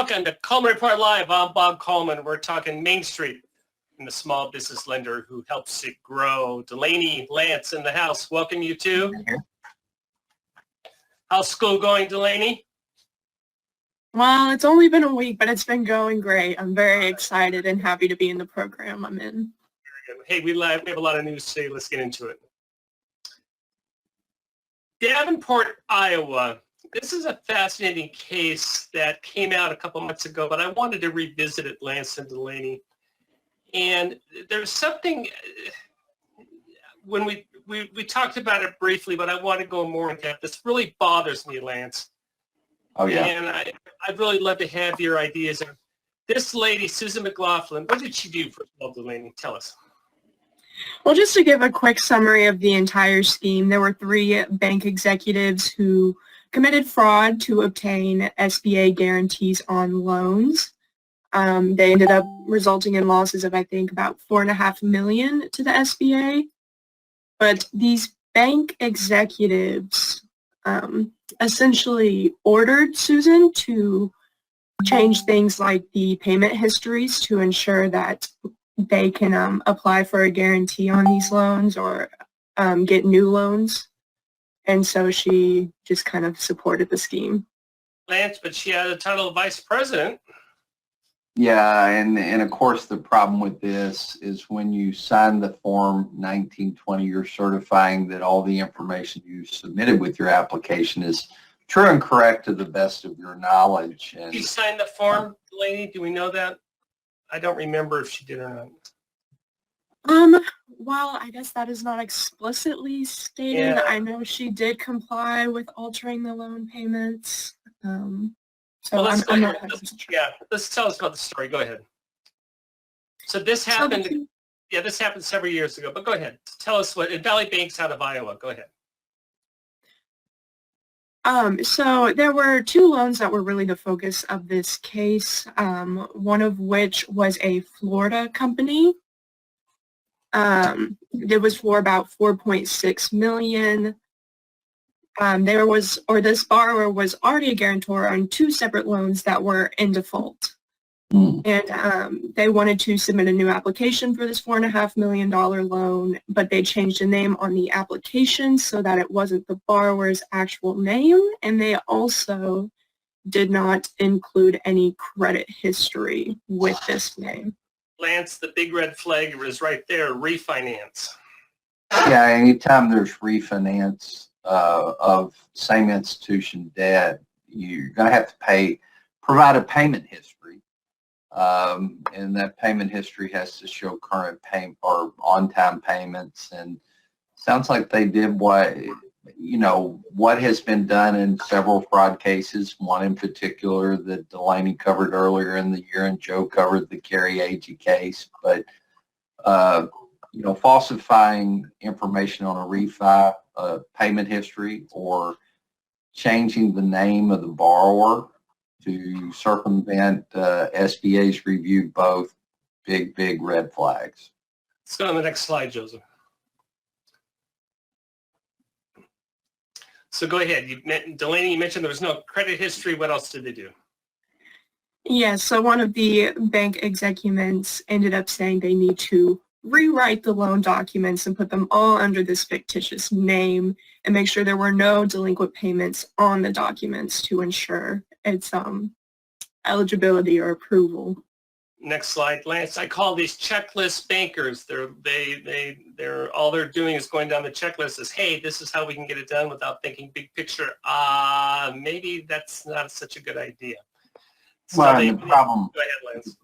Welcome to Coleman Report Live. I'm Bob Coleman. We're talking Main Street and the small business lender who helps it grow. Delaney, Lance in the house. Welcome you two. How's school going, Delaney? Well, it's only been a week, but it's been going great. I'm very excited and happy to be in the program I'm in. Very good. Hey, we have a lot of news today. Let's get into it. Davenport, Iowa. This is a fascinating case that came out a couple months ago, but I wanted to revisit it, Lance and Delaney. And there's something, when we talked about it briefly, but I want to go more in depth. This really bothers me, Lance. Oh, yeah. And I'd really love to have your ideas. This lady, Susan McLaughlin, what did she do, first of all, Delaney? Tell us. Well, just to give a quick summary of the entire scheme, there were 3 bank executives who committed fraud to obtain SBA guarantees on loans. They ended up resulting in losses of, I think, about $4.5 million to the SBA. But these bank executives essentially ordered Susan to change things like the payment histories to ensure that they can apply for a guarantee on these loans or get new loans. And so she just kind of supported the scheme. Lance, but she had the title of vice president. Yeah, and of course the problem with this is when you sign the form 1920, you're certifying that all the information you submitted with your application is true and correct to the best of your knowledge. And She signed the form, Delaney. Do we know that? I don't remember if she did or not. Well, I guess that is not explicitly stated. Yeah. I know she did comply with altering the loan payments. So Well, let's I'm go not ahead. 100% sure. Yeah, let's tell us about the story. Go ahead. So this happened. Yeah, this happened several years ago. But go ahead. Tell us what. Valley Bank's out of Iowa. Go ahead. So there were 2 loans that were really the focus of this case, one of which was a Florida company. It was for about $4.6 million. This borrower was already a guarantor on 2 separate loans that were in default. And they wanted to submit a new application for this $4.5 million loan, but they changed the name on the application so that it wasn't the borrower's actual name, and they also did not include any credit history with this name. Lance, the big red flag is right there. Refinance. yeah, anytime there's refinance of same institution debt, you're going to have to provide a payment history. And that payment history has to show current payment or on-time payments. And sounds like they did what has been done in several fraud cases, one in particular that Delaney covered earlier in the year and Joe covered, the Carrie Agee case. But, falsifying information on a refi, payment history, or changing the name of the borrower to circumvent SBA's review, both big red flags. Let's go on the next slide, Joseph. So go ahead. Delaney, you mentioned there was no credit history. What else did they do? Yes, so one of the bank executives ended up saying they need to rewrite the loan documents and put them all under this fictitious name and make sure there were no delinquent payments on the documents to ensure its eligibility or approval. Next slide, Lance. I call these checklist bankers. They're all they're doing is going down the checklist is, hey, this is how we can get it done without thinking big picture. Maybe that's not such a good idea. So Well, the problem. Go ahead, Lance.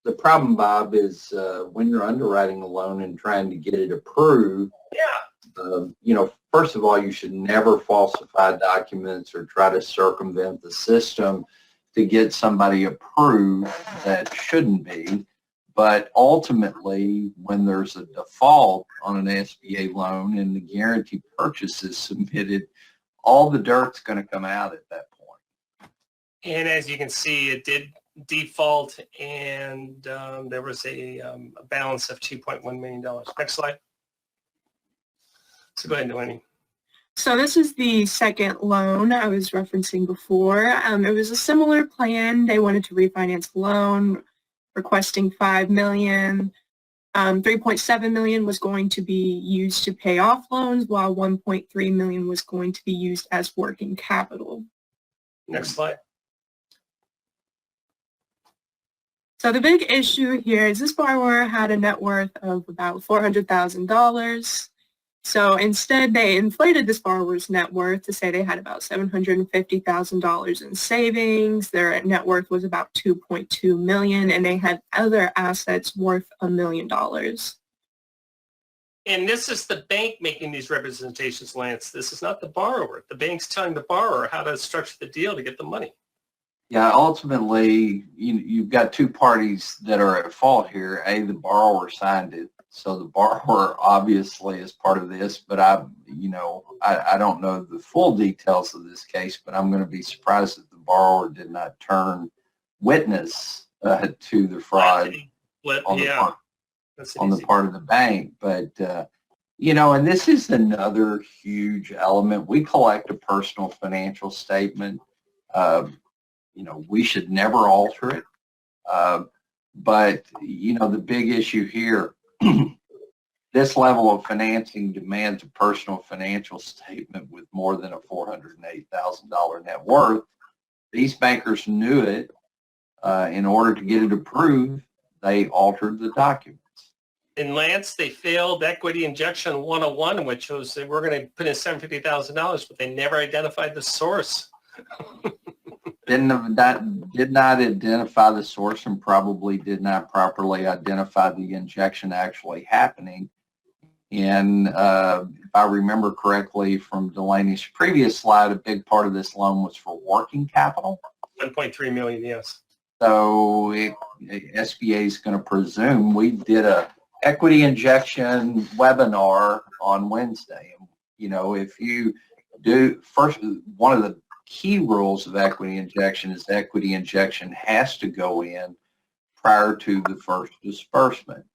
The problem, Bob, is when you're underwriting a loan and trying to get it approved. Yeah. First of all, you should never falsify documents or try to circumvent the system to get somebody approved that shouldn't be. But ultimately, when there's a default on an SBA loan and the guarantee purchase is submitted, all the dirt's going to come out at that point. And as you can see, it did default, and there was a balance of $2.1 million. Next slide. So go ahead, Delaney. So this is the second loan I was referencing before. It was a similar plan. They wanted to refinance the loan, requesting $5 million. 3.7 million was going to be used to pay off loans, while 1.3 million was going to be used as working capital. Next slide. So the big issue here is this borrower had a net worth of about $400,000. So instead, they inflated this borrower's net worth to say they had about $750,000 in savings. Their net worth was about $2.2 million, and they had other assets worth $1 million. And this is the bank making these representations, Lance. This is not the borrower. The bank's telling the borrower how to structure the deal to get the money. Yeah, ultimately, you've got two parties that are at fault here. The borrower signed it, so the borrower obviously is part of this. But I don't know the full details of this case, but I'm going to be surprised if the borrower did not turn witness to the fraud on the part of the bank. But and this is another huge element. We collect a personal financial statement. We should never alter it. But the big issue here, this level of financing demands a personal financial statement with more than a $408,000 net worth. These bankers knew it. In order to get it approved, they altered the documents. In Lance, they failed equity injection 101, which was they were going to put in $750,000, but they never identified the source. Did not identify the source and probably did not properly identify the injection actually happening. And if I remember correctly from Delaney's previous slide, a big part of this loan was for working capital. 1.3 million, yes. So SBA is going to presume we did a equity injection webinar on Wednesday. If you do first, one of the key rules of equity injection is equity injection has to go in prior to the first disbursement.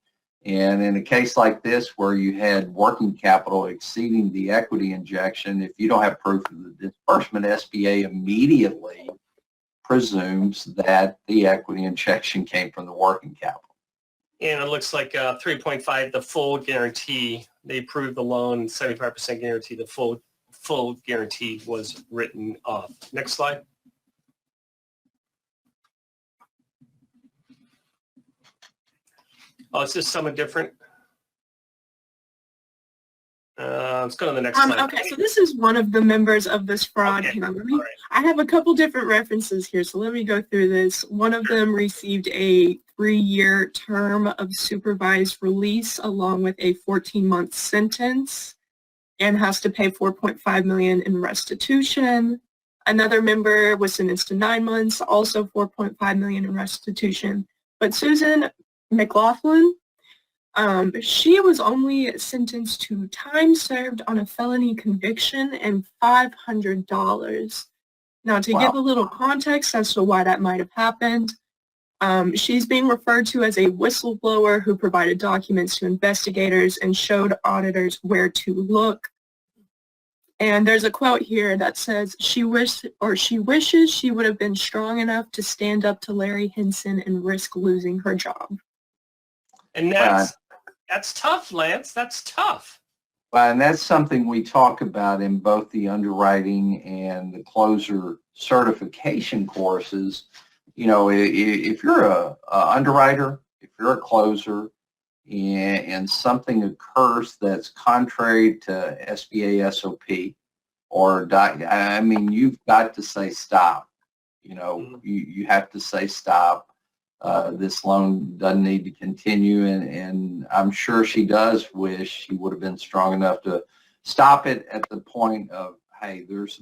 And in a case like this where you had working capital exceeding the equity injection, if you don't have proof of the disbursement, SBA immediately presumes that the equity injection came from the working capital. And it looks like 3.5, the full guarantee. They approved the loan, 75% guarantee, the full guarantee was written off. Next slide. Oh, it's just somewhat different. Let's go to the next slide. Okay, so this is one of the members of this fraud. Okay. Right. I have a couple different references here, so let me go through this. One of them received a 3-year term of supervised release along with a 14-month sentence and has to pay $4.5 million in restitution. Another member was sentenced to 9 months, also $4.5 million in restitution. But Susan McLaughlin, she was only sentenced to time served on a felony conviction and $500. Now, to give a little context as to why that might have happened, she's being referred to as a whistleblower who provided documents to investigators and showed auditors where to look. And there's a quote here that says, she wishes she would have been strong enough to stand up to Larry Hinson and risk losing her job. And that's tough, Lance. That's tough. Well, and that's something we talk about in both the underwriting and the closer certification courses. If you're a underwriter, if you're a closer, and something occurs that's contrary to SBA SOP, you've got to say stop. You have to say stop. This loan doesn't need to continue, and I'm sure she does wish she would have been strong enough to stop it at the point of, hey, there's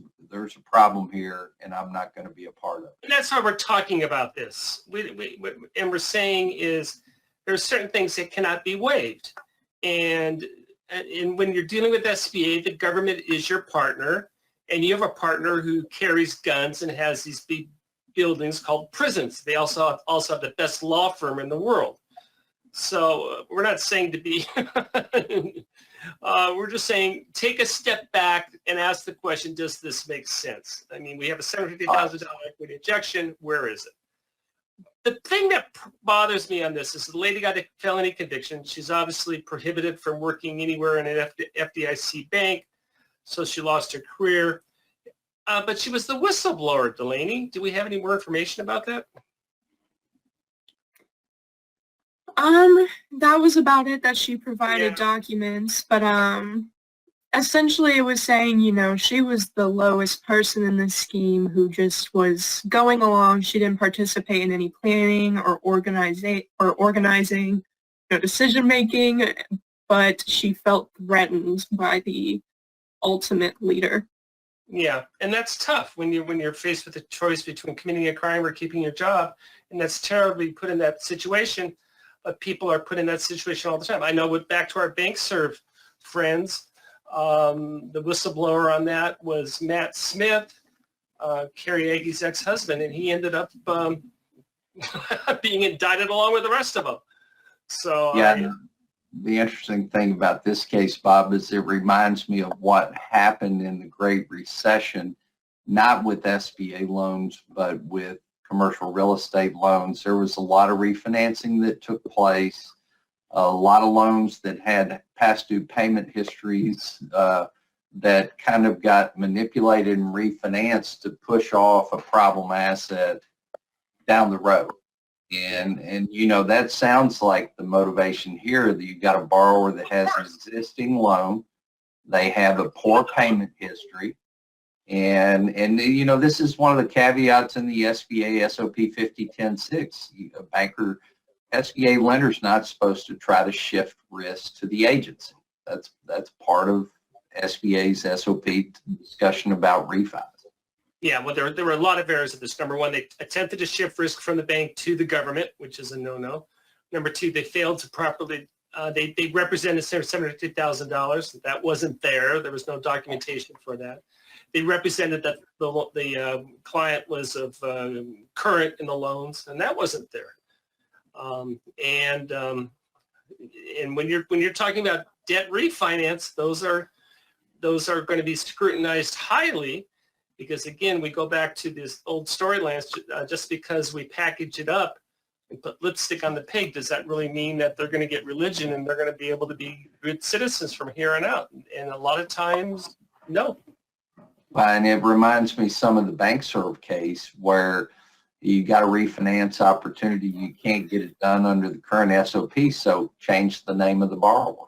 a problem here, and I'm not going to be a part of it. And that's why we're talking about this. And we're saying is there's certain things that cannot be waived. And when you're dealing with SBA, the government is your partner, and you have a partner who carries guns and has these big buildings called prisons. They also have the best law firm in the world. So we're not saying to be We're just saying, take a step back and ask the question, does this make sense? I mean, we have a $750,000 equity injection. Where is it? The thing that bothers me on this is the lady got a felony conviction. She's obviously prohibited from working anywhere in an FDIC bank, so she lost her career. But she was the whistleblower, Delaney. Do we have any more information about that? That was about it, that she provided documents, but essentially it was saying, you know, she was the lowest person in the scheme who just was going along. She didn't participate in any planning or organizing, you know, decision making, but she felt threatened by the ultimate leader. Yeah, and that's tough when you're faced with a choice between committing a crime or keeping your job, and that's terribly put in that situation. But people are put in that situation all the time. I know, back to our BankServe friends, the whistleblower on that was Matt Smith, Carrie Aggie's ex-husband, and he ended up being indicted along with the rest of them. So yeah, the interesting thing about this case, Bob, is it reminds me of what happened in the Great Recession, not with SBA loans, but with commercial real estate loans. There was a lot of refinancing that took place, a lot of loans that had past due payment histories that kind of got manipulated and refinanced to push off a problem asset down the road. And you know, that sounds like the motivation here, that you've got a borrower that has an existing loan, they have a poor payment history, and you know, this is one of the caveats in the SBA SOP 50-10-6. A banker, SBA lender's not supposed to try to shift risk to the agency. That's part of SBA's SOP discussion about refis. yeah, well, there were a lot of errors at this. Number one, they attempted to shift risk from the bank to the government, which is a no-no. Number two, they failed to properly, they represented $750,000. That wasn't there. There was no documentation for that. They represented that the client was of current in the loans, and that wasn't there. And when you're talking about debt refinance, those are going to be scrutinized highly, because again, we go back to this old storyline. Just because we package it up and put lipstick on the pig, does that really mean that they're going to get religion and they're going to be able to be good citizens from here on out? And a lot of times, no. And it reminds me some of the BankServe case where you got a refinance opportunity, you can't get it done under the current SOP, so change the name of the borrower.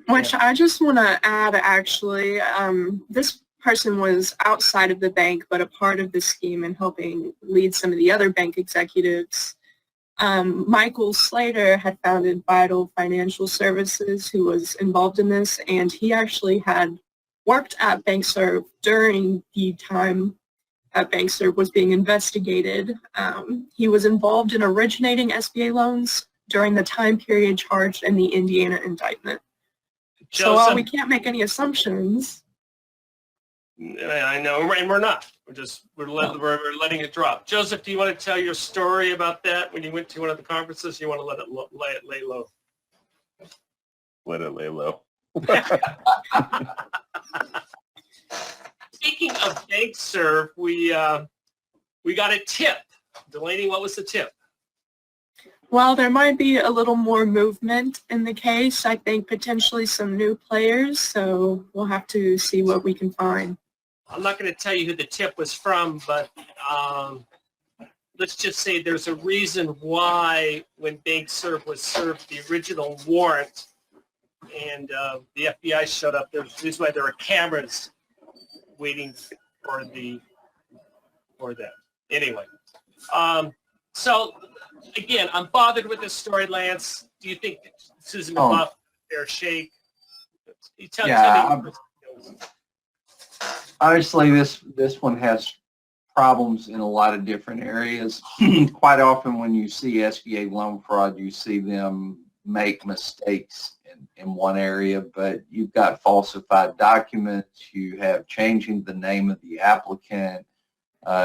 Which I just want to add, actually, this person was outside of the bank, but a part of the scheme and helping lead some of the other bank executives. Michael Slater had founded Vital Financial Services, who was involved in this, and he actually had worked at BankServe during the time that BankServe was being investigated. He was involved in originating SBA loans during the time period charged in the Indiana indictment. So while we can't make any assumptions, I know, and we're not. We're letting it drop. Joseph, do you want to tell your story about that when you went to one of the conferences? You want to let it lay low? Let it lay low. Speaking of BankServe, we got a tip. Delaney, what was the tip? well, there might be a little more movement in the case. I think potentially some new players, so we'll have to see what we can find. I'm not going to tell you who the tip was from, but let's just say there's a reason why when BankServe was served the original warrant and the FBI showed up, there's a reason why there were cameras waiting for that. Anyway, so again, I'm bothered with this story, Lance. Do you think Susan McLaughlin fair shake? Tell me. Honestly, this one has problems in a lot of different areas. Quite often when you see SBA loan fraud, you see them make mistakes in one area, but you've got falsified documents, you have changing the name of the applicant,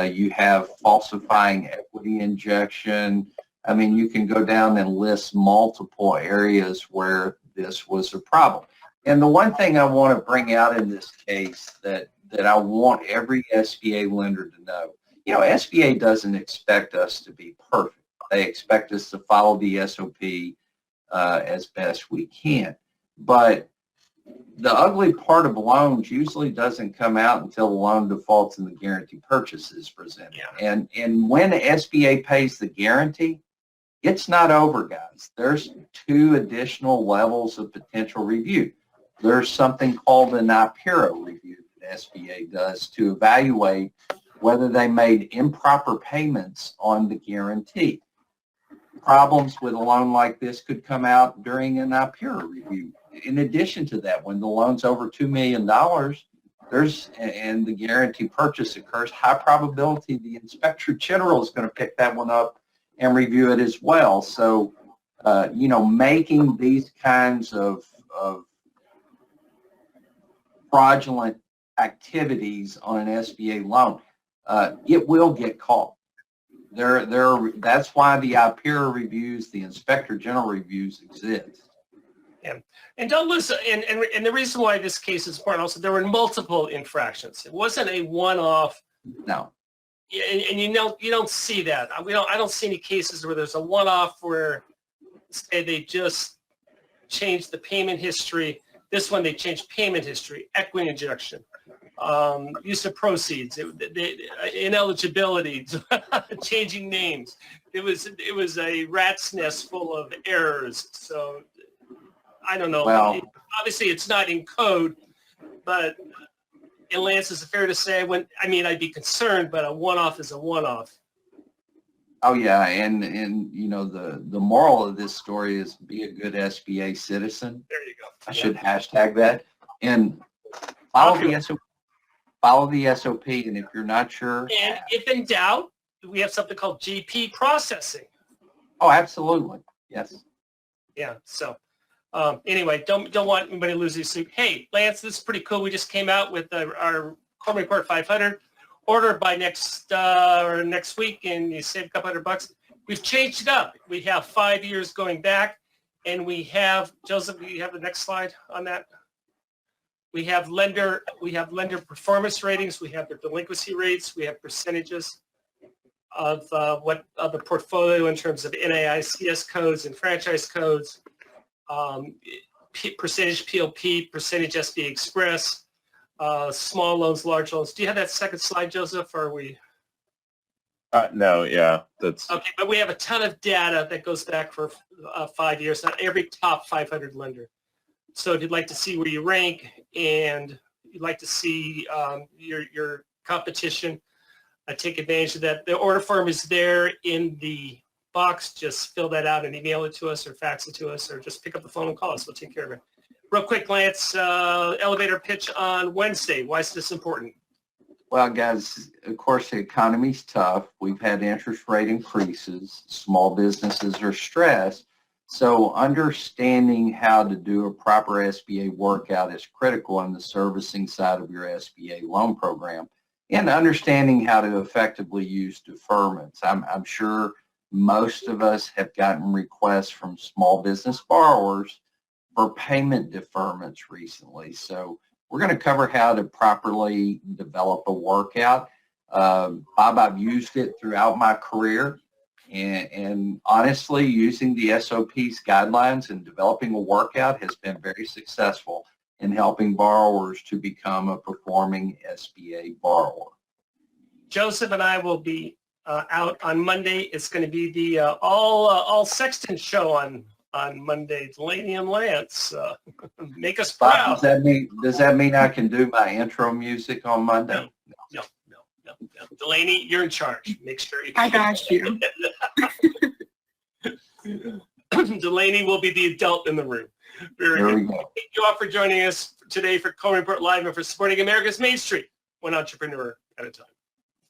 you have falsifying equity injection. I mean, you can go down and list multiple areas where this was a problem. And the one thing I want to bring out in this case that I want every SBA lender to know, SBA doesn't expect us to be perfect. They expect us to follow the SOP as best we can. But the ugly part of loans usually doesn't come out until the loan defaults and the guarantee purchase is presented. Yeah. And when SBA pays the guarantee, it's not over, guys. There's 2 additional levels of potential review. There's something called an IPERA review that SBA does to evaluate whether they made improper payments on the guarantee. Problems with a loan like this could come out during an IPERA review. In addition to that, when the loan's over $2 million, and the guarantee purchase occurs, high probability the Inspector General is going to pick that one up and review it as well. So, making these kinds of fraudulent activities on an SBA loan, it will get caught. That's why the IPERA reviews, the Inspector General reviews exist. Yeah. And don't listen. And the reason why this case is important also, there were multiple infractions. It wasn't a one-off. No. And you don't see that. I don't see any cases where there's a one-off where, say, they just changed the payment history. This one, they changed payment history, equity injection, use of proceeds, ineligibility, changing names. It was a rat's nest full of errors. So I don't know. Well, obviously, it's not in code, but Lance, is it fair to say I'd be concerned, but a one-off is a one-off. Oh yeah, and the moral of this story is be a good SBA citizen. There you go. I should hashtag that and follow the SOP. Follow the SOP, and if you're not sure, and if in doubt, we have something called GP processing. Oh, absolutely, yes. Yeah. So anyway, don't want anybody to lose their sleep. Hey, Lance, this is pretty cool. We just came out with our Coleman Report 500. Order by next week, and you save a couple $100. We've changed it up. We have 5 years going back, and we have, Joseph, you have the next slide on that? We have lender performance ratings. We have their delinquency rates. We have percentages of the portfolio in terms of NAICS codes and franchise codes, percentage PLP, percentage SBA Express, small loans, large loans. Do you have that second slide, Joseph, or are we? No, yeah, that's Okay, but we have a ton of data that goes back for 5 years, not every top 500 lender. So if you'd like to see where you rank and you'd like to see your competition, take advantage of that. The order form is there in the box. Just fill that out and email it to us or fax it to us or just pick up the phone and call us. We'll take care of it. Real quick, Lance, elevator pitch on Wednesday. Why is this important? Well, guys, of course, the economy's tough. We've had interest rate increases. Small businesses are stressed. So understanding how to do a proper SBA workout is critical on the servicing side of your SBA loan program, and understanding how to effectively use deferments. I'm sure most of us have gotten requests from small business borrowers for payment deferments recently. So we're going to cover how to properly develop a workout. Bob, I've used it throughout my career. And honestly, using the SOP's guidelines and developing a workout has been very successful in helping borrowers to become a performing SBA borrower. Joseph and I will be out on Monday. It's going to be the all Sexton show on Monday. Delaney and Lance, make us proud. Bob, does that mean I can do my intro music on Monday? No. Delaney, you're in charge. Make sure you. I got you. Delaney will be the adult in the room. Very There good. we go. Thank you all for joining us today for Coleman Report Live and for supporting America's Main Street, one entrepreneur at a time.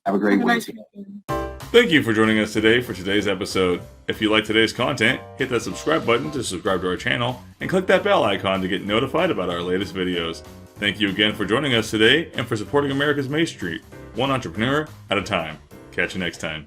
Have a great Have a nice week. weekend. Thank you for joining us today for today's episode. If you like today's content, hit that subscribe button to subscribe to our channel and click that bell icon to get notified about our latest videos. Thank you again for joining us today and for supporting America's Main Street, one entrepreneur at a time. Catch you next time.